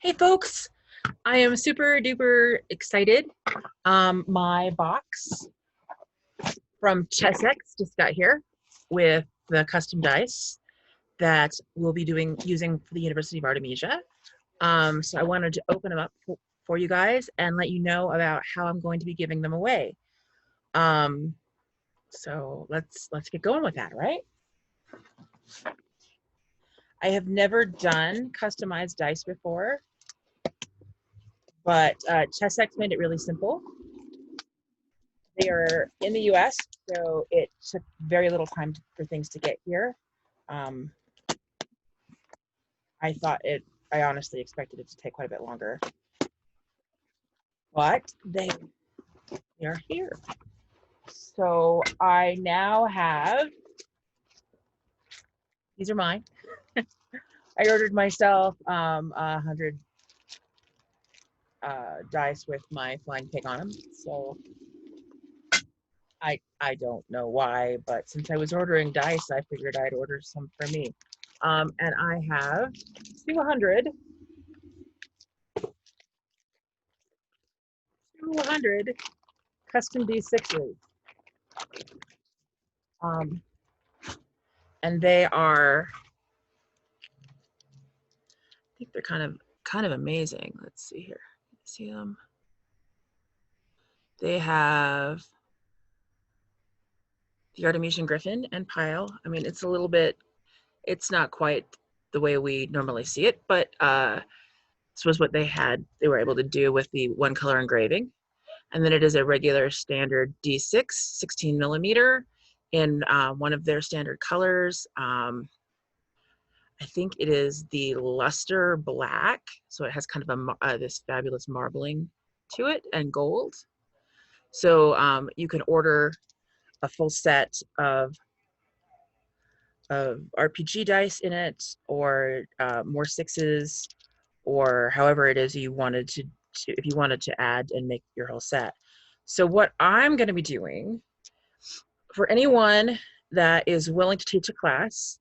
Hey folks, I am super duper excited. My box from ChessX just got here with the custom dice that we'll be using for the University of Artemisia. So I wanted to open them up for you guys and let you know about how I'm going to be giving them away. So let's get going with that, right? I have never done customized dice before, but ChessX made it really simple. They are in the US, so it took very little time for things to get here. Um, I honestly expected it to take quite a bit longer, but they are here. So I now have, these are mine. I ordered myself 100 dice with my flying pig on them. So I don't know why, but since I was ordering dice, I figured I'd order some for me. And I have 200 custom D6s. And they are, I think they're kind of amazing. Let's see here. See them? They have the Artemisian Griffin and Pile. I mean, it's a little bit, it's not quite the way we normally see it, but this was what they were able to do with the one color engraving. And then it is a regular standard D6, 16 millimeter in one of their standard colors. I think it is the luster black, so it has kind of this fabulous marbling to it and gold. So you can order a full set of RPG dice in it, or more sixes, or however it is you wanted to if you wanted to add and make your whole set. So what I'm going to be doing for anyone that is willing to teach a class,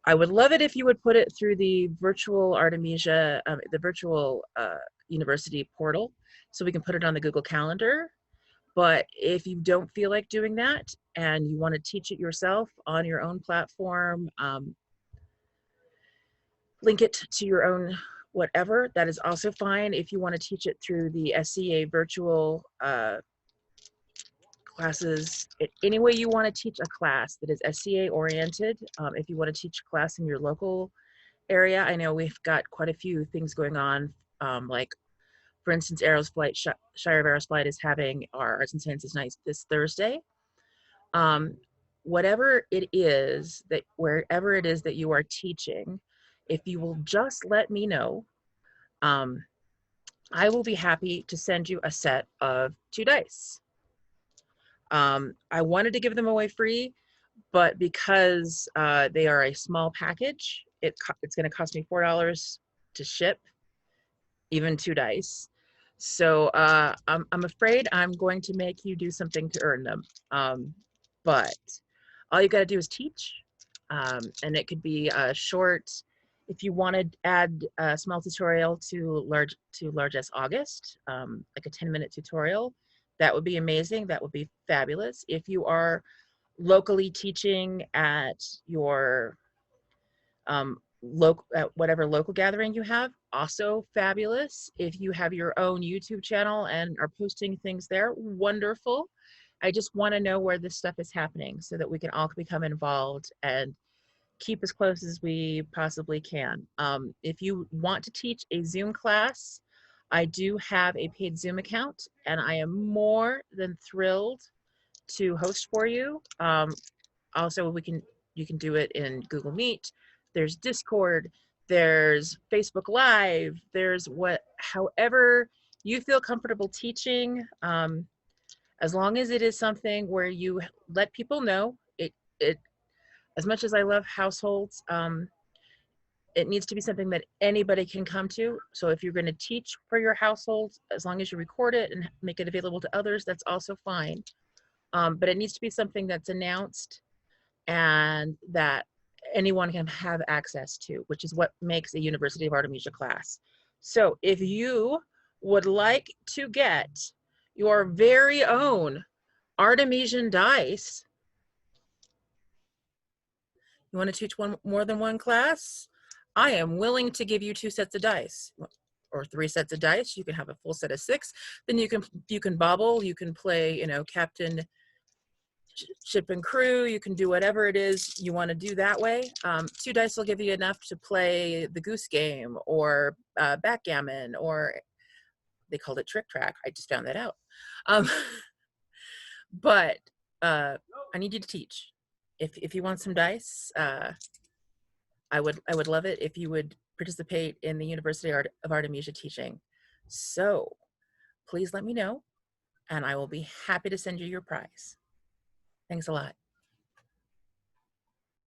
I would love it if you would put it through the virtual Artemisia, the virtual university portal, so we can put it on the Google Calendar. But if you don't feel like doing that and you want to teach it yourself on your own platform, link it to your own whatever, that is also fine. If you want to teach it through the SCA virtual classes, any way you want to teach a class that is SCA oriented, if you want to teach a class in your local area, I know we've got quite a few things going on, like for instance, Arrows Flight, Shire of Arrows Flight is having our Arts and Sciences Night this Thursday. Whatever it is that, wherever it is that you are teaching, if you will just let me know, I will be happy to send you a set of 2 dice. I wanted to give them away free, but because they are a small package, it's going to cost me $4 to ship, even 2 dice. So I'm afraid I'm going to make you do something to earn them. But all you got to do is teach, and it could be a short. If you want to add a small tutorial to Large S August, like a 10-minute tutorial, that would be amazing. That would be fabulous. If you are locally teaching at your whatever local gathering you have, also fabulous. If you have your own YouTube channel and are posting things there, wonderful. I just want to know where this stuff is happening so that we can all become involved and keep as close as we possibly can. If you want to teach a Zoom class, I do have a paid Zoom account, and I am more than thrilled to host for you. Also, you can do it in Google Meet. There's Discord. There's Facebook Live. There's however you feel comfortable teaching. As long as it is something where you let people know it. As much as I love households, it needs to be something that anybody can come to. So if you're going to teach for your household, as long as you record it and make it available to others, that's also fine. But it needs to be something that's announced and that anyone can have access to, which is what makes a University of Artemisia class. So if you would like to get your very own Artemisian dice, you want to teach more than one class? I am willing to give you 2 sets of dice or 3 sets of dice. You can have a full set of 6. Then you can bobble. You can play, you know, captain, ship and crew. You can do whatever it is you want to do that way. 2 dice will give you enough to play the goose game or backgammon, or they called it trick track. I just found that out. But I need you to teach. If you want some dice, I would love it if you would participate in the University of Artemisia teaching. So please let me know, and I will be happy to send you your prize. Thanks a lot.